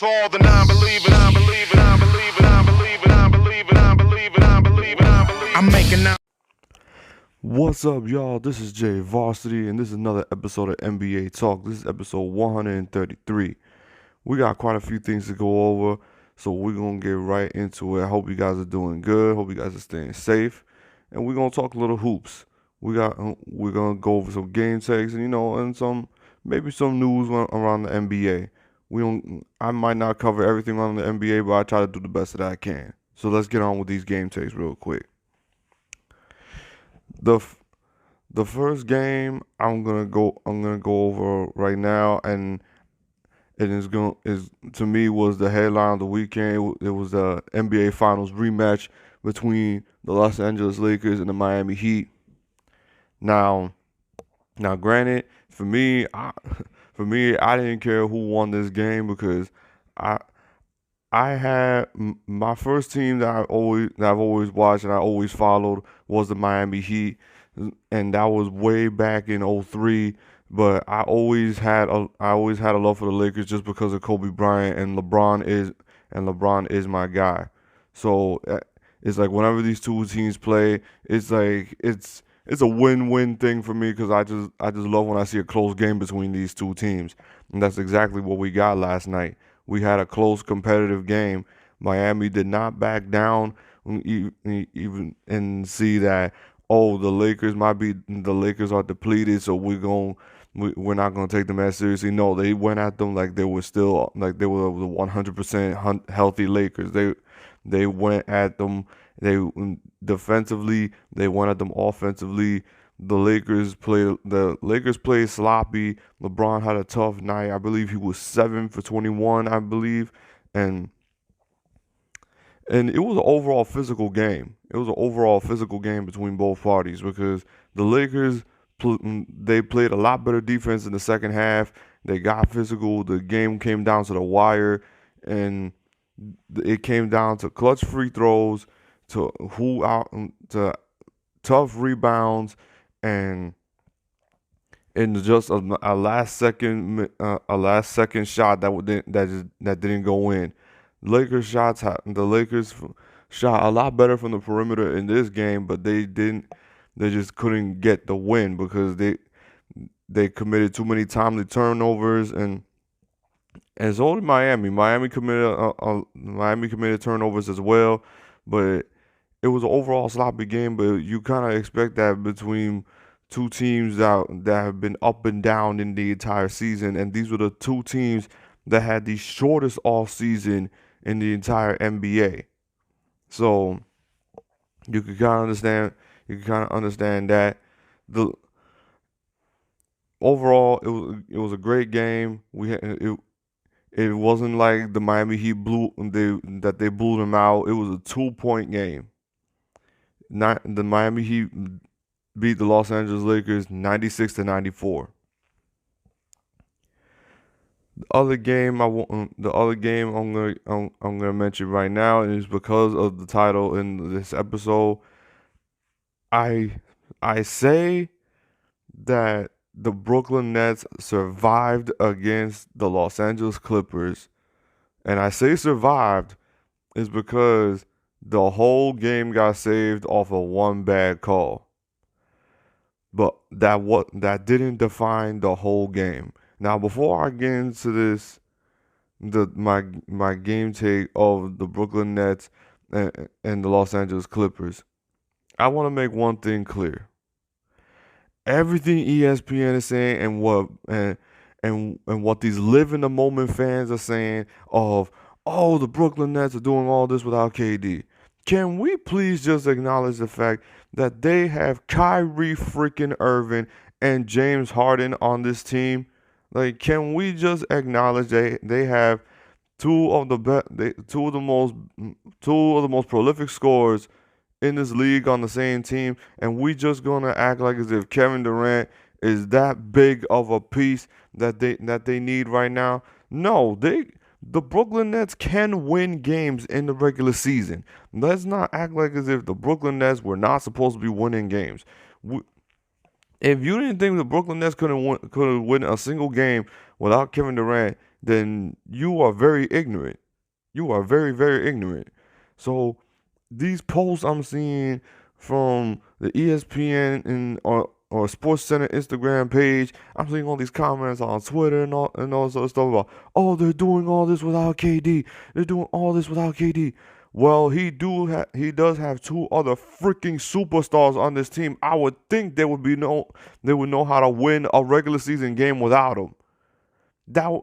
To all the non-believers, non-believers, non-believers, non-believers, non-believers, non-believers, non-believers, non-believers. I'm making out. What's up, y'all? This is Jay Varsity, and this is another episode of NBA Talk. This is episode 133. We got quite a few things to go over, so we're going to get right into it. I hope you guys are doing good. Hope you guys are staying safe, and we're going to talk a little hoops. We're going to go over some game takes and maybe some news around the NBA. I might not cover everything around the NBA, but I try to do the best that I can. So let's get on with these game takes real quick. The first game I'm gonna go over right now, and it is to me was the headline of the weekend. It was the NBA Finals rematch between the Los Angeles Lakers and the Miami Heat. Now, granted, for me, I didn't care who won this game because I I had my first team that I've always watched and I always followed was the Miami Heat, and that was way back in '03. But I always had a love for the Lakers just because of Kobe Bryant, and LeBron is my guy. So it's like whenever these two teams play, it's like it's a win-win thing for me because I just love when I see a close game between these two teams, and that's exactly what we got last night. We had a close competitive game. Miami did not back down even and see that, oh, the Lakers are depleted, so we're not going to take them as seriously. No, they went at them like they were the 100% healthy Lakers. They went at them. Defensively, they went at them offensively. The Lakers played sloppy. LeBron had a tough night. I believe he was 7 for 21, I believe. And it was an overall physical game. It was an overall physical game between both parties because the Lakers they played a lot better defense in the second half. They got physical. The game came down to the wire, and it came down to clutch free throws, to tough rebounds, and just a last second shot that didn't go in. The Lakers shot a lot better from the perimeter in this game, but they didn't. They just couldn't get the win because they committed too many timely turnovers, and so did Miami. Miami committed turnovers as well, but it was an overall sloppy game. But you kind of expect that between two teams that have been up and down in the entire season, and these were the two teams that had the shortest off season in the entire NBA. So you can kind of understand. You can kind of understand that the overall it was a great game. It wasn't like the Miami Heat they blew them out. It was a 2-point game. Not the Miami Heat beat the Los Angeles Lakers 96-94. The other game I'm gonna mention right now, and it's because of the title in this episode. I say that the Brooklyn Nets survived against the Los Angeles Clippers, and I say survived is because the whole game got saved off of one bad call. But that didn't define the whole game. Now, before I get into this, my game take of the Brooklyn Nets and the Los Angeles Clippers, I want to make one thing clear. Everything ESPN is saying and what these live in the moment fans are saying of, oh, the Brooklyn Nets are doing all this without KD. Can we please just acknowledge the fact that they have Kyrie freaking Irving and James Harden on this team? Like, can we just acknowledge they have two of the most prolific scorers in this league on the same team, and we just gonna act like as if Kevin Durant is that big of a piece that they need right now? No, the Brooklyn Nets can win games in the regular season. Let's not act like as if the Brooklyn Nets were not supposed to be winning games. If you didn't think the Brooklyn Nets couldn't win a single game without Kevin Durant, then you are very ignorant. You are very, very ignorant. So these posts I'm seeing from the ESPN or Sports Center Instagram page, I'm seeing all these comments on Twitter and all sort of stuff about, oh, they're doing all this without KD. They're doing all this without KD. Well, he does have two other freaking superstars on this team. I would think they would know how to win a regular season game without him. That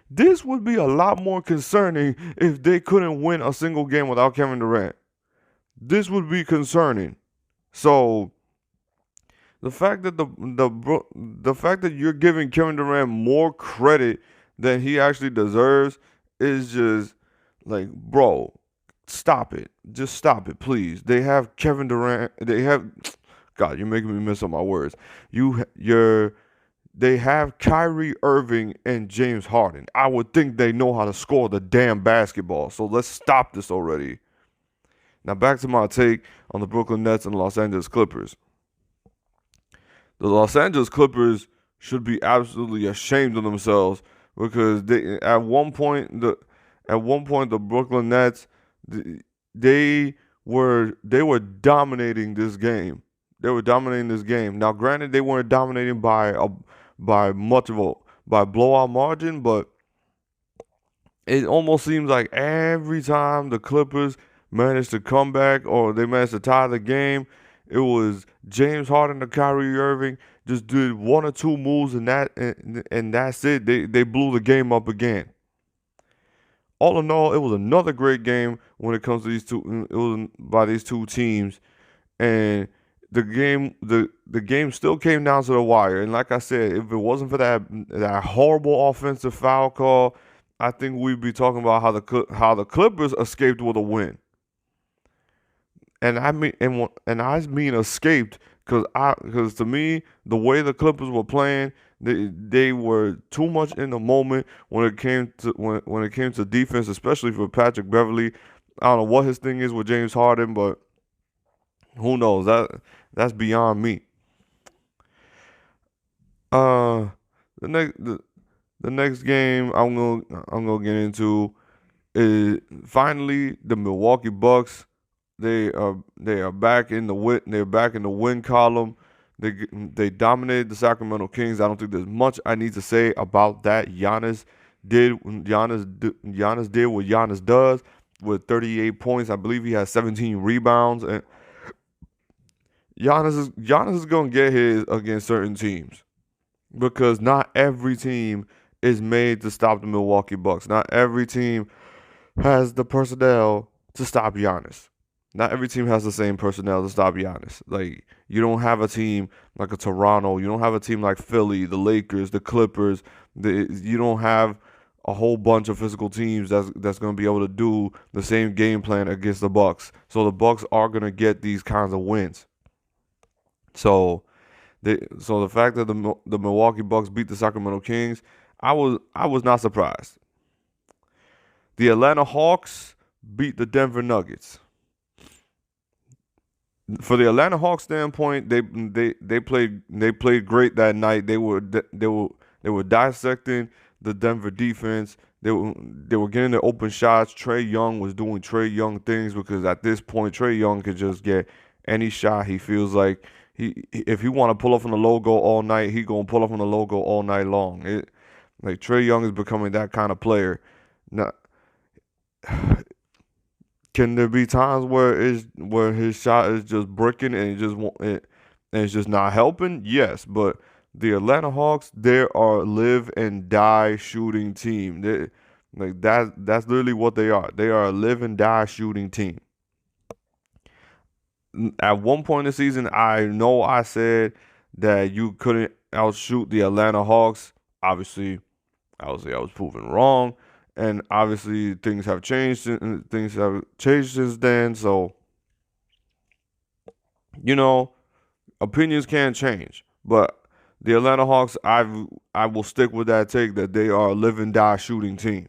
this would be a lot more concerning if they couldn't win a single game without Kevin Durant. This would be concerning. So the fact that the fact that you're giving Kevin Durant more credit than he actually deserves is just like, bro, stop it. Just stop it, please. They have Kevin Durant. They have God. You're making me mess up my words. They have Kyrie Irving and James Harden. I would think they know how to score the damn basketball. So let's stop this already. Now back to my take on the Brooklyn Nets and the Los Angeles Clippers. The Los Angeles Clippers should be absolutely ashamed of themselves because at one point the Brooklyn Nets they were dominating this game. They were dominating this game. Now, granted, they weren't dominating by blowout margin, but it almost seems like every time the Clippers managed to come back or they managed to tie the game, it was James Harden and Kyrie Irving just did one or two moves and that's it. They blew the game up again. All in all, it was another great game when it comes to these two. It was by these two teams, and the game still came down to the wire. And like I said, if it wasn't for that horrible offensive foul call, I think we'd be talking about how the Clippers escaped with a win. And I mean escaped because to me the way the Clippers were playing, they were too much in the moment when it came to defense, especially for Patrick Beverley. I don't know what his thing is with James Harden, but who knows? That's beyond me. Uh, the next game I'm gonna get into is finally the Milwaukee Bucks. They are back in the win column. They dominated the Sacramento Kings. I don't think there's much I need to say about that. Giannis did what Giannis does with 38 points. I believe he has 17 rebounds, and Giannis is gonna get his against certain teams because not every team is made to stop the Milwaukee Bucks. Not every team has the personnel to stop Giannis. Not every team has the same personnel to stop Giannis. Like, you don't have a team like a Toronto. You don't have a team like Philly, the Lakers, the Clippers. You don't have a whole bunch of physical teams that's going to be able to do the same game plan against the Bucks. So the Bucks are going to get these kinds of wins. So the fact that the Milwaukee Bucks beat the Sacramento Kings, I was not surprised. The Atlanta Hawks beat the Denver Nuggets. For the Atlanta Hawks standpoint, they played great that night. They were dissecting the Denver defense. They were getting their open shots. Trae Young was doing Trae Young things because at this point Trae Young could just get any shot he feels like. If he want to pull up on the logo all night, he gonna pull up on the logo all night long. Like Trae Young is becoming that kind of player. Now, can there be times where his shot is just bricking and it's just not helping? Yes, but the Atlanta Hawks, they are live and die shooting team. That's literally what they are. They are a live and die shooting team. At one point in the season, I know I said that you couldn't outshoot the Atlanta Hawks. Obviously, I was proven wrong. And obviously, things have changed. Things have changed since then. So, opinions can change. But the Atlanta Hawks, I will stick with that take that they are a live and die shooting team,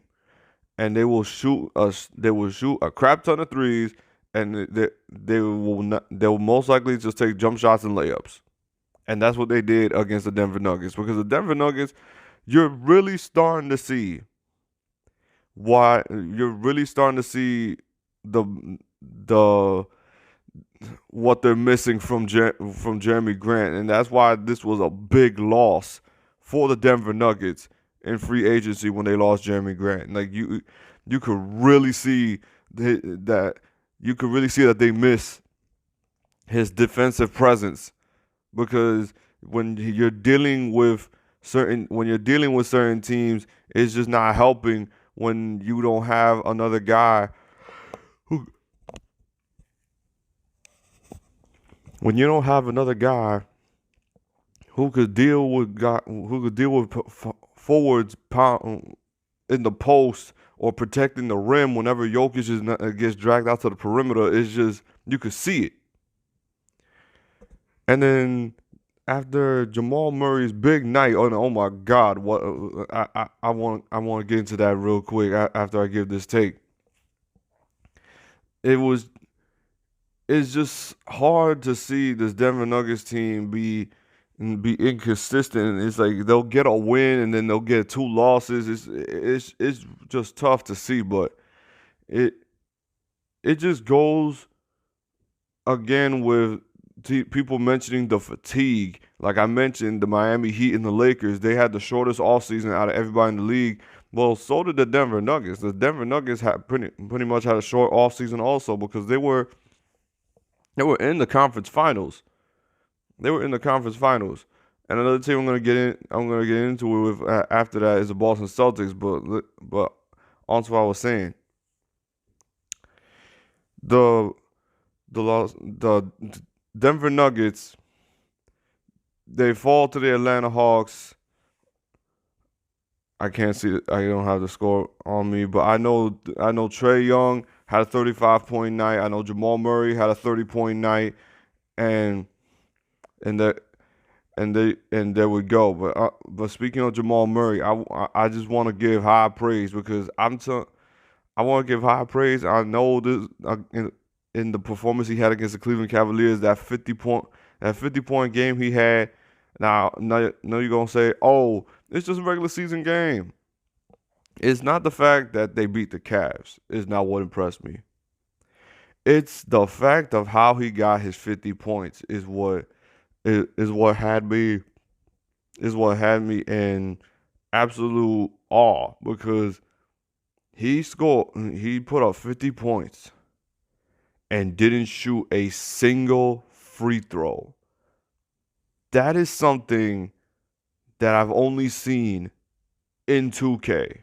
and they will shoot us. They will shoot a crap ton of threes, and they will most likely just take jump shots and layups. And that's what they did against the Denver Nuggets because the Denver Nuggets, you're really starting to see why you're really starting to see the the what they're missing from Jeremy Grant, and that's why this was a big loss for the Denver Nuggets in free agency when they lost Jeremy Grant. Like you could really see that you could really see that they miss his defensive presence because when you're dealing with certain teams, it's just not helping when you don't have another guy who when you don't have another guy who could deal with forwards in the post or protecting the rim whenever gets dragged out to the perimeter. It's just you could see it. And then after Jamal Murray's big night, oh my God, what I want to get into that real quick after I give this take. It's just hard to see this Denver Nuggets team be inconsistent. It's like they'll get a win and then they'll get two losses. It's just tough to see, but it it just goes again with people mentioning the fatigue. Like I mentioned, the Miami Heat and the Lakers, they had the shortest offseason out of everybody in the league. Well, so did the Denver Nuggets. The Denver Nuggets had pretty much had a short offseason also because they were in the conference finals. They were in the conference finals. And another team I'm gonna get into it with after that is the Boston Celtics. But on to what I was saying. The the Denver Nuggets, they fall to the Atlanta Hawks. I can't see it. I don't have the score on me, but I know Trae Young had a 35-point night. I know Jamal Murray had a 30-point night, and that and there we go. But speaking of Jamal Murray, I just want to give high praise because I want to give high praise. I know this in the performance he had against the Cleveland Cavaliers, that 50-point game he had. Now you're gonna say, oh, it's just a regular season game. It's not the fact that they beat the Cavs is not what impressed me. It's the fact of how he got his 50 points is what had me in absolute awe because he put up 50 points and didn't shoot a single free throw. That is something that I've only seen in 2K.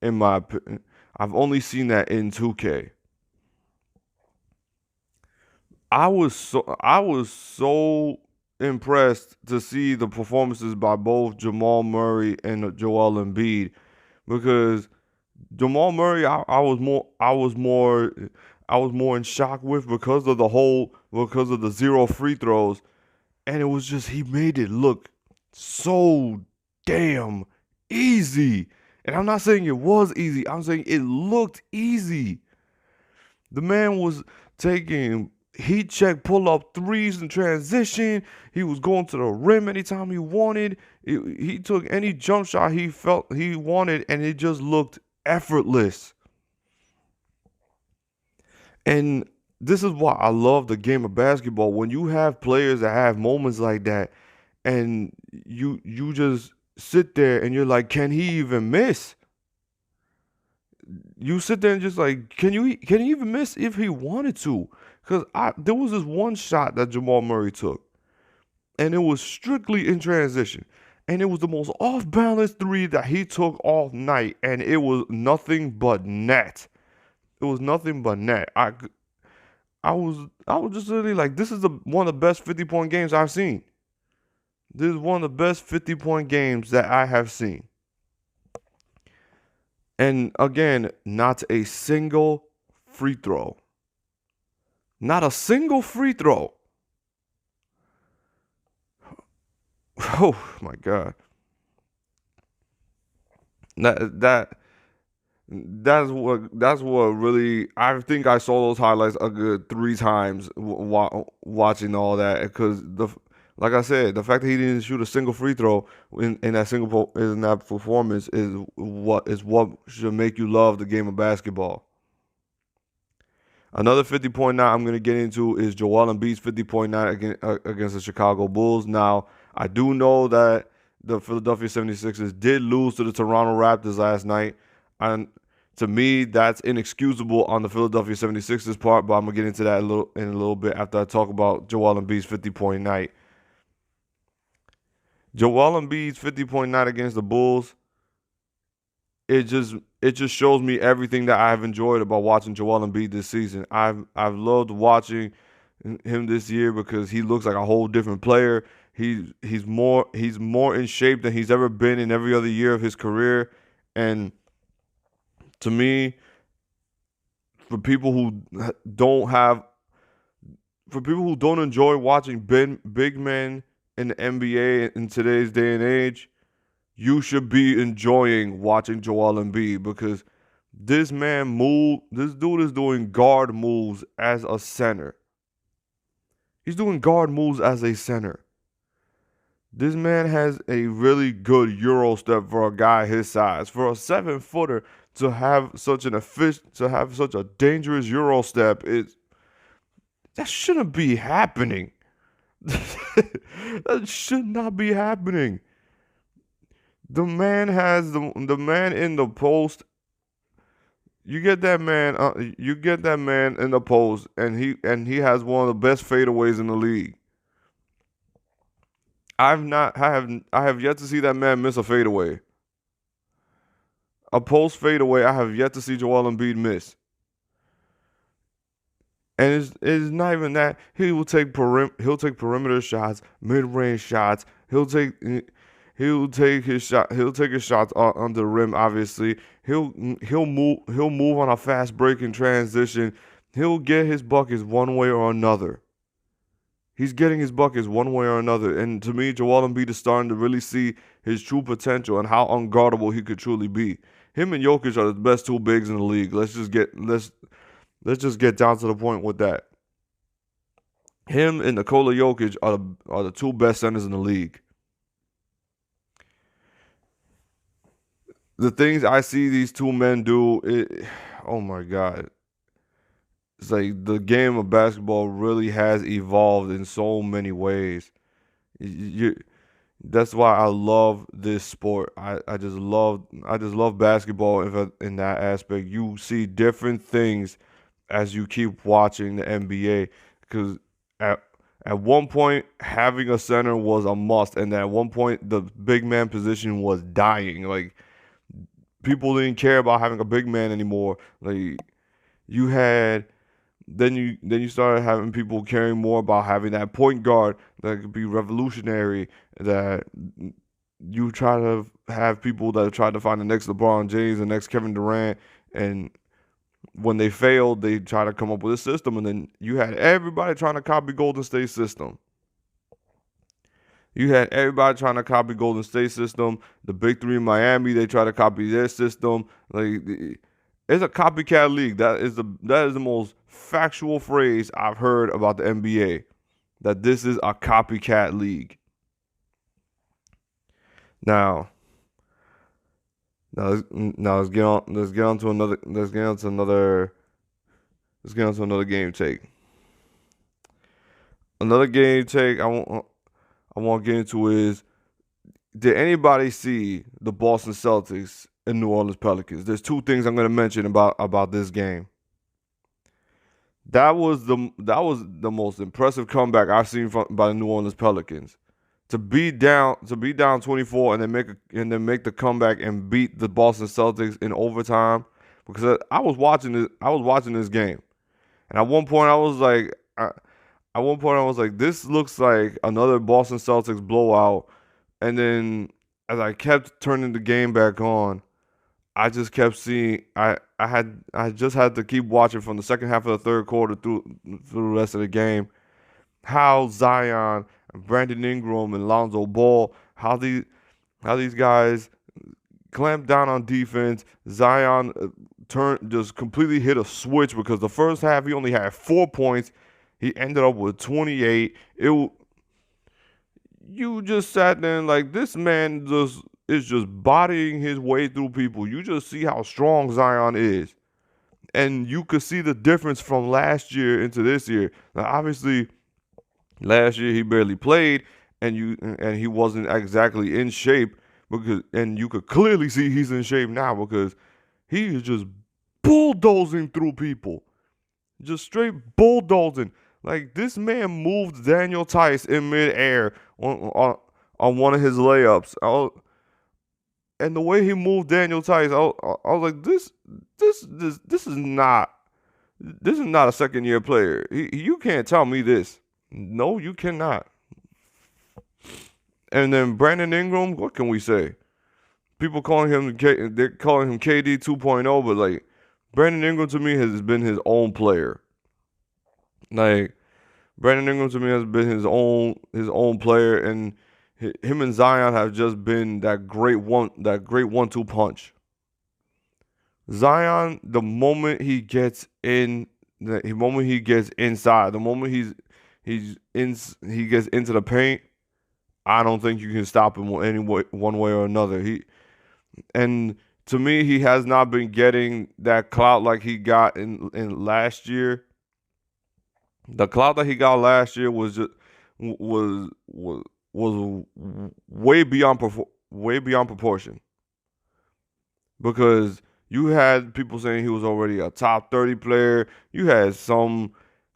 In my opinion, I've only seen that in 2K. I was so impressed to see the performances by both Jamal Murray and Joel Embiid because Jamal Murray I was more in shock with because of the zero free throws, and it was just he made it look so damn easy. And I'm not saying it was easy. I'm saying it looked easy. The man was taking heat check pull up threes in transition. He was going to the rim anytime he wanted. He took any jump shot he felt he wanted, and it just looked effortless. And this is why I love the game of basketball. When you have players that have moments like that, and you just sit there and you're like, can he even miss? You sit there and just like, can he even miss if he wanted to? Because there was this one shot that Jamal Murray took, and it was strictly in transition. And it was the most off-balance three that he took all night, and it was nothing but net. It was nothing but net. I was just really like, this is one of the best 50-point games I've seen. This is one of the best 50-point games that I have seen. And again, not a single free throw. Not a single free throw. Oh my God. That's what really, I think I saw those highlights a good 3 times watching all that because Like I said, the fact that he didn't shoot a single free throw in that performance is what should make you love the game of basketball. Another 50-point night I'm going to get into is Joel Embiid's 50-point night against the Chicago Bulls. Now, I do know that the Philadelphia 76ers did lose to the Toronto Raptors last night. And to me, that's inexcusable on the Philadelphia 76ers part, but I'm going to get into that in a little bit after I talk about Joel Embiid's 50-point night. Joel Embiid's 50-point night against the Bulls, it just shows me everything that I've enjoyed about watching Joel Embiid this season. I've loved watching him this year because he looks like a whole different player. He's more in shape than he's ever been in every other year of his career. And to me, for people who don't have for people who don't enjoy watching big men in the NBA in today's day and age, you should be enjoying watching Joel Embiid because this dude is doing guard moves as a center. He's doing guard moves as a center. This man has a really good Euro step for a guy his size. For a 7-footer to have such a dangerous Euro step, that shouldn't be happening. That should not be happening. The man has the man in the post. You get that man. You get that man in the post, and he has one of the best fadeaways in the league. I have yet to see that man miss a fadeaway. A post fadeaway, I have yet to see Joel Embiid miss. And it's not even that. He'll take perimeter shots, mid-range shots. He'll take his shots under the rim. Obviously, he'll move on a fast break in transition. He'll get his buckets one way or another. He's getting his buckets one way or another. And to me, Joel Embiid is starting to really see his true potential and how unguardable he could truly be. Him and Jokic are the best two bigs in the league. Let's just get down to the point with that. Him and Nikola Jokic are the two best centers in the league. The things I see these two men do, oh my God. It's like the game of basketball really has evolved in so many ways. That's why I love this sport. I just love basketball in that aspect. You see different things as you keep watching the NBA because at one point having a center was a must, and at one point the big man position was dying. Like people didn't care about having a big man anymore. Like you had. Then you started having people caring more about having that point guard that could be revolutionary. That you try to have people that try to find the next LeBron James, the next Kevin Durant, and when they failed, they try to come up with a system. And then you had everybody trying to copy Golden State's system. You had everybody trying to copy Golden State's system. The big three in Miami, they try to copy their system. Like it's a copycat league. That is the most factual phrase I've heard about the NBA. That this is a copycat league. Now let's get on to another game take. Another game take I want to get into is, did anybody see the Boston Celtics and New Orleans Pelicans? There's two things I'm going to mention about this game. That was the most impressive comeback I've seen by the New Orleans Pelicans. To be down 24 and then make the comeback and beat the Boston Celtics in overtime, because I was watching this game, and at one point I was like, this looks like another Boston Celtics blowout. And then as I kept turning the game back on, I just kept seeing I just had to keep watching from the second half of the third quarter through the rest of the game how Zion, Brandon Ingram, and Lonzo Ball, how these guys clamped down on defense. Zion just completely hit a switch because the first half he only had 4 points. He ended up with 28. you just sat there and like this man just is just bodying his way through people. You just see how strong Zion is. And you could see the difference from last year into this year. Now obviously last year he barely played and he wasn't exactly in shape and you could clearly see he's in shape now because he is just bulldozing through people. Just straight bulldozing. Like this man moved Daniel Tice in midair on one of his layups. And the way he moved Daniel Tice, I was like, this is not a second year player. You can't tell me this. No, you cannot. And then Brandon Ingram, what can we say? People they're calling him KD 2.0, but like Brandon Ingram to me has been his own player. Like Brandon Ingram to me has been his own player, and him and Zion have just been that great 1-2 punch. Zion, the moment he gets inside, the moment he gets into the paint, I don't think you can stop him one way or another. And to me, he has not been getting that clout like he got in last year. The clout that he got last year was way beyond proportion because you had people saying he was already a top 30 player. You had some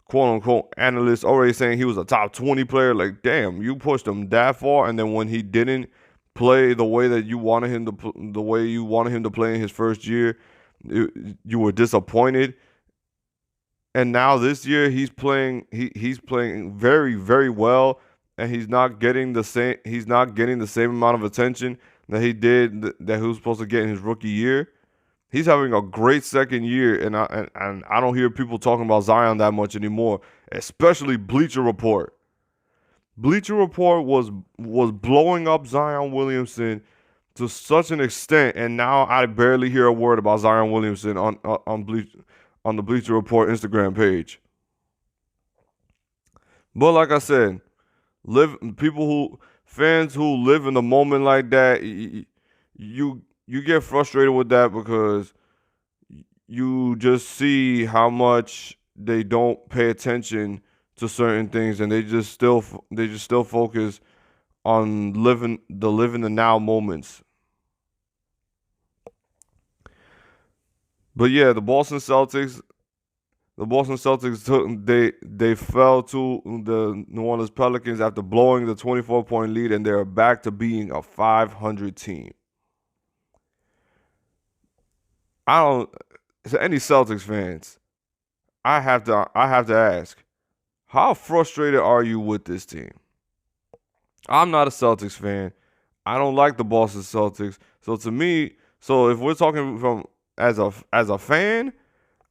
quote unquote analysts already saying he was a top 20 player. Like, damn, you pushed him that far, and then when he didn't play the way that you wanted him to play in his first year, you were disappointed. And now this year he's playing very, very well, and he's not getting the same amount of attention that he was supposed to get in his rookie year. He's having a great second year, and I don't hear people talking about Zion that much anymore, especially Bleacher Report. Bleacher Report was blowing up Zion Williamson to such an extent, and now I barely hear a word about Zion Williamson on the Bleacher Report Instagram page. But like I said, fans who live in the moment like that, you get frustrated with that because you just see how much they don't pay attention to certain things, and they just still focus on living the now moments. But yeah, the Boston Celtics they fell to the New Orleans Pelicans after blowing the 24-point lead, and they're back to being a 500 team. To any Celtics fans, I have to ask, how frustrated are you with this team? I'm not a Celtics fan. I don't like the Boston Celtics. So to me, if we're talking from as a fan,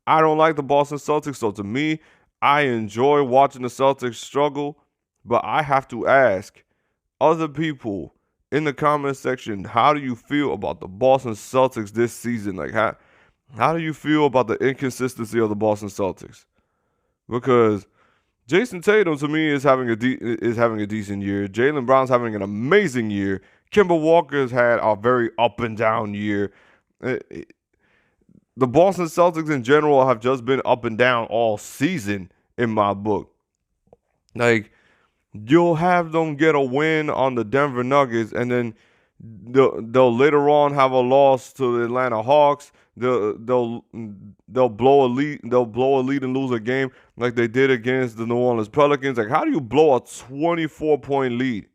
I don't like the Boston Celtics. So to me, I enjoy watching the Celtics struggle, but I have to ask other people in the comment section, how do you feel about the Boston Celtics this season? Like how do you feel about the inconsistency of the Boston Celtics? Because Jason Tatum to me is having a decent year. Jaylen Brown's having an amazing year. Kemba Walker's had a very up and down year. The Boston Celtics in general have just been up and down all season in my book. Like, you'll have them get a win on the Denver Nuggets, and then they'll later on have a loss to the Atlanta Hawks. They'll blow a lead. They'll blow a lead and lose a game like they did against the New Orleans Pelicans. Like, how do you blow a 24-point lead?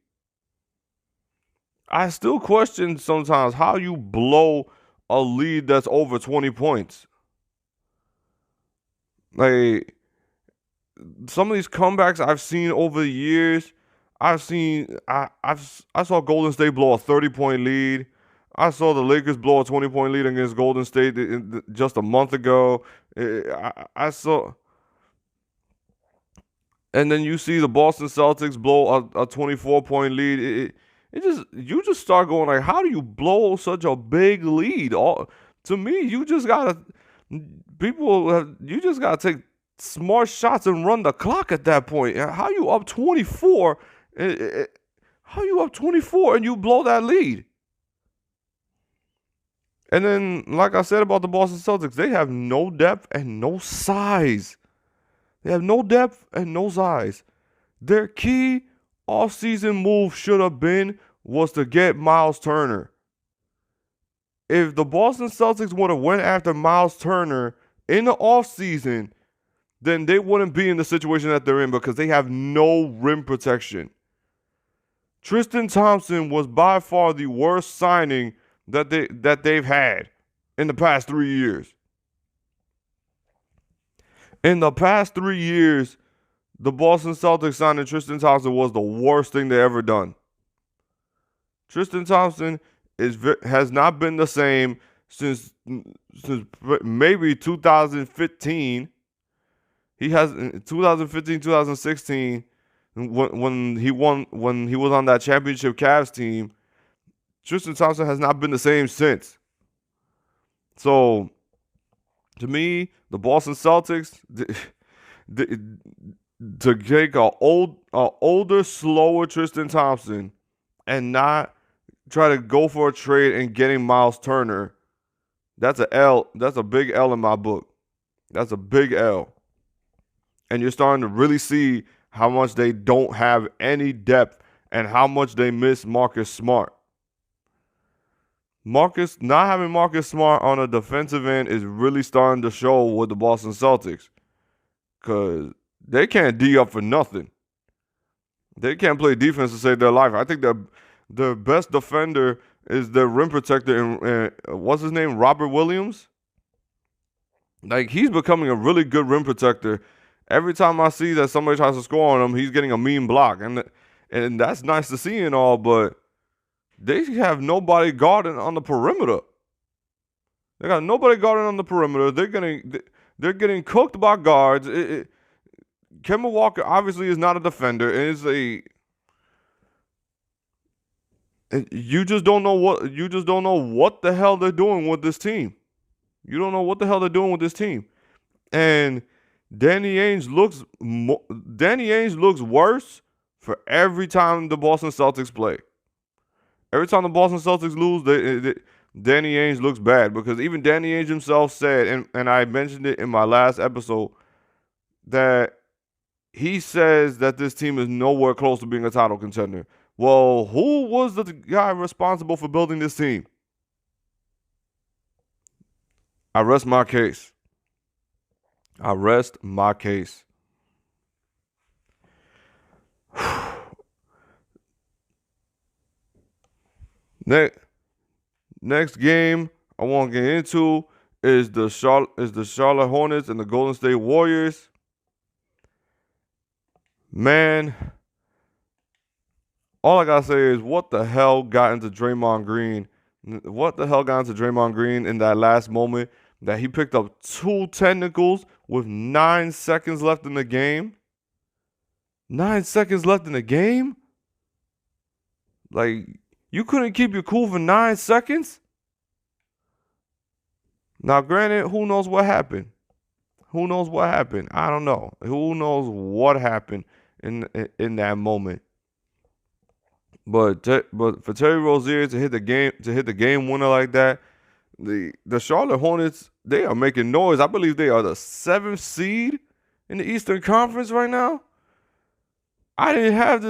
I still question sometimes how you blow a lead that's over 20 points. Like, some of these comebacks I've seen over the years, I saw Golden State blow a 30-point lead. I saw the Lakers blow a 20-point lead against Golden State just a month ago. I saw, and then you see the Boston Celtics blow a 24-point lead. You just start going like, how do you blow such a big lead? To me, you just gotta take smart shots and run the clock at that point. How you up 24? How you up 24 and you blow that lead? And then, like I said about the Boston Celtics, they have no depth and no size. They have no depth and no size. Their key offseason move should have been was to get Miles Turner. If the Boston Celtics would have went after Miles Turner in the offseason, then they wouldn't be in the situation that they're in because they have no rim protection. Tristan Thompson was by far the worst signing that they've had in the past 3 years. In the past 3 years, the Boston Celtics signing Tristan Thompson was the worst thing they ever done. Tristan Thompson has not been the same since maybe 2015. He has 2015, 2016 when he was on that championship Cavs team. Tristan Thompson has not been the same since. So, to me, the Boston Celtics to take a older, slower Tristan Thompson and not try to go for a trade and getting Miles Turner, that's a L. That's a big L in my book. That's a big L. And you're starting to really see how much they don't have any depth and how much they miss Marcus Smart. Not having Marcus Smart on a defensive end is really starting to show with the Boston Celtics because they can't D up for nothing. They can't play defense to save their life. I think the best defender is their rim protector, what's his name, Robert Williams? Like, he's becoming a really good rim protector. Every time I see that somebody tries to score on him, he's getting a mean block. And that's nice to see and all, but they have nobody guarding on the perimeter. They got nobody guarding on the perimeter. They're getting cooked by guards. Kemba Walker obviously is not a defender. You just don't know what the hell they're doing with this team. You don't know what the hell they're doing with this team. And Danny Ainge looks worse for every time the Boston Celtics play. Every time the Boston Celtics lose, Danny Ainge looks bad because even Danny Ainge himself said, and I mentioned it in my last episode, that he says that this team is nowhere close to being a title contender. Well, who was the guy responsible for building this team? I rest my case. Next game I want to get into is the Charlotte Hornets and the Golden State Warriors. Man, all I gotta say is what the hell got into Draymond Green? What the hell got into Draymond Green in that last moment that he picked up 2 technicals with 9 seconds left in the game? 9 seconds left in the game? Like, you couldn't keep your cool for 9 seconds? Now, granted, who knows what happened? I don't know. Who knows what happened in that moment? But for Terry Rozier to hit the game winner like that, the Charlotte Hornets, they are making noise. I believe they are the 7th seed in the Eastern Conference right now. I didn't have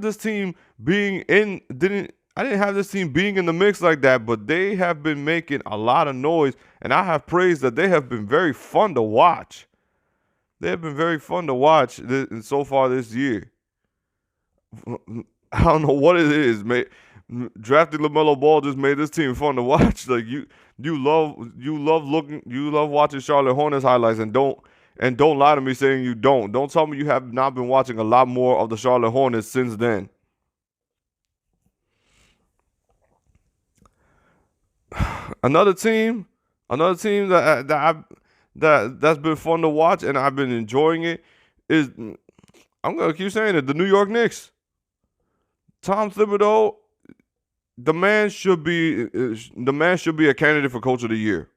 this team being in the mix like that, but they have been making a lot of noise, and I have praised that they have been very fun to watch. They have been very fun to watch so far this year. I don't know what it is, mate. Drafting LaMelo Ball just made this team fun to watch. Like you love watching Charlotte Hornets highlights, and don't lie to me saying you don't. Don't tell me you have not been watching a lot more of the Charlotte Hornets since then. Another team that's been fun to watch and I've been enjoying it is, I'm gonna keep saying it, the New York Knicks. Tom Thibodeau, the man should be a candidate for Coach of the Year,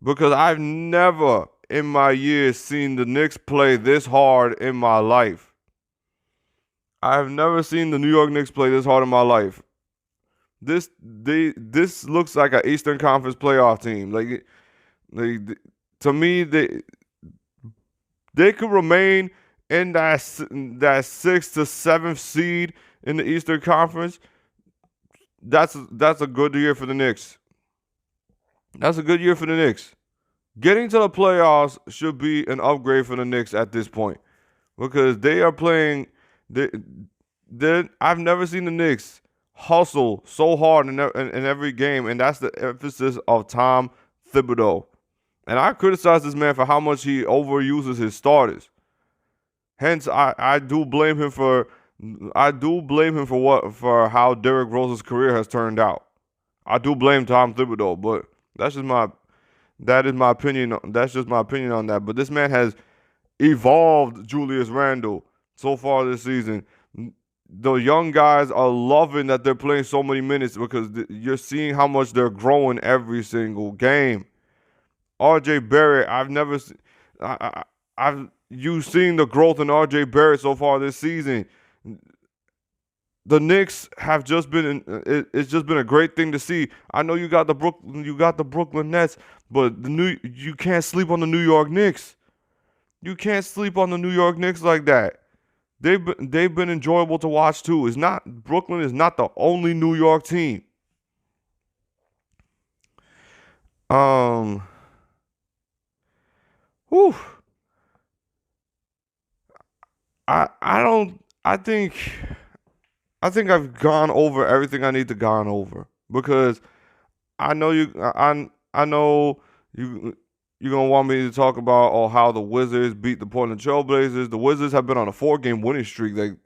because I've never in my years seen the Knicks play this hard in my life. I have never seen the New York Knicks play this hard in my life. This looks like an Eastern Conference playoff team. Like to me, they could remain in that 6th to 7th seed in the Eastern Conference. That's a good year for the Knicks. That's a good year for the Knicks. Getting to the playoffs should be an upgrade for the Knicks at this point because they are playing. I've never seen the Knicks hustle so hard in every game, and that's the emphasis of Tom Thibodeau. And I criticize this man for how much he overuses his starters. Hence, I do blame him for how Derrick Rose's career has turned out. I do blame Tom Thibodeau, but that is my opinion. That's just my opinion on that. But this man has evolved Julius Randle so far this season. The young guys are loving that they're playing so many minutes because you're seeing how much they're growing every single game. RJ Barrett, I've never seen. You've seen the growth in RJ Barrett so far this season. The Knicks have just been. It's just been a great thing to see. I know you got the Brooklyn Nets, but you can't sleep on the New York Knicks. You can't sleep on the New York Knicks like that. They've been enjoyable to watch too. Brooklyn is not the only New York team. Whew. I think I've gone over everything I need to gone over because I know you're gonna want me to talk about how the Wizards beat the Portland Trailblazers. The Wizards have been on a 4-game winning streak.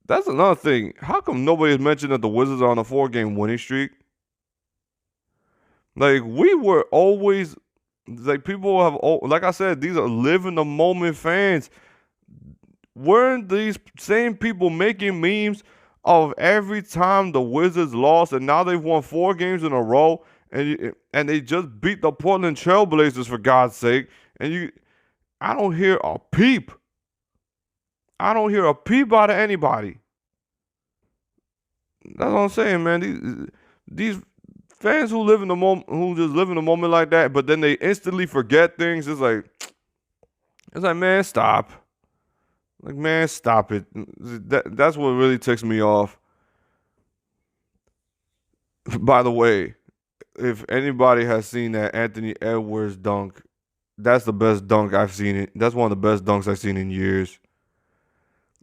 That's another thing. How come nobody has mentioned that the Wizards are on a 4-game winning streak? We were always people have, like I said, these are live in the moment fans. Weren't these same people making memes of every time the Wizards lost, and now they've won 4 games in a row? And they just beat the Portland Trailblazers, for God's sake. I don't hear a peep. I don't hear a peep out of anybody. That's what I'm saying, man. These fans who live in the moment, who just live in the moment like that, but then they instantly forget things. It's like, man, stop. Man, stop it. That's what really ticks me off. By the way, if anybody has seen that Anthony Edwards dunk, that's the best dunk I've seen. That's one of the best dunks I've seen in years.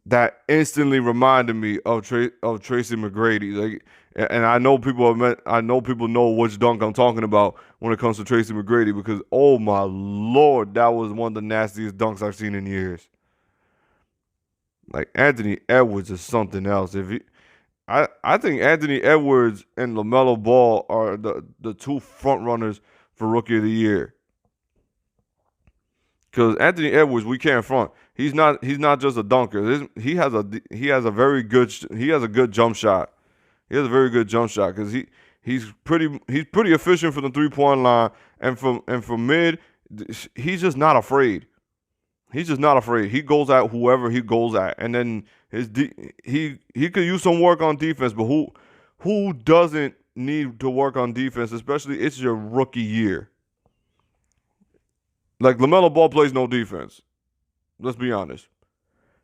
That instantly reminded me of Tracy McGrady. And I know people know which dunk I'm talking about when it comes to Tracy McGrady because oh my Lord, that was one of the nastiest dunks I've seen in years. Anthony Edwards is something else. I think Anthony Edwards and LaMelo Ball are the 2 front runners for Rookie of the Year. Because Anthony Edwards, we can't front. He's not just a dunker. He has a good jump shot. He has a very good jump shot because he's pretty efficient from the 3-point line and from mid. He's just not afraid. He's just not afraid. He goes at whoever he goes at, and then he could use some work on defense. But who doesn't need to work on defense? Especially it's your rookie year. LaMelo Ball plays no defense. Let's be honest.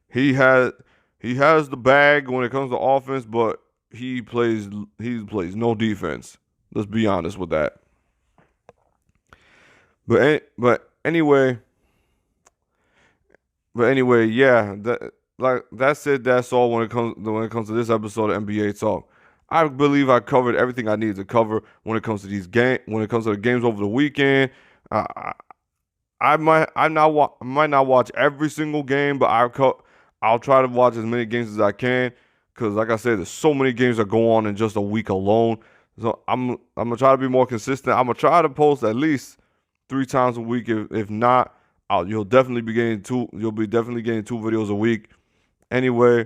He has the bag when it comes to offense, but he plays no defense. Let's be honest with that. But anyway, yeah. That's it. That's all when it comes to this episode of NBA Talk. I believe I covered everything I needed to cover when it comes to the games over the weekend. I might not watch every single game, but I'll try to watch as many games as I can because, like I said, there's so many games that go on in just a week alone. So I'm gonna try to be more consistent. I'm gonna try to post at least 3 times a week. If not, you'll definitely be getting 2. You'll be definitely getting 2 videos a week. Anyway,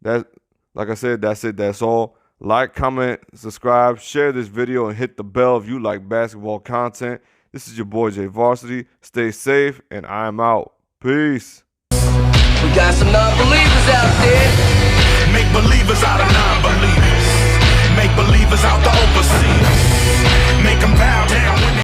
like I said, that's it. That's all. Like, comment, subscribe, share this video, and hit the bell if you like basketball content. This is your boy J Varsity. Stay safe, and I'm out. Peace. We got some non-believers out there. Make believers out of non-believers. Make believers out the overseers. Make them bow down.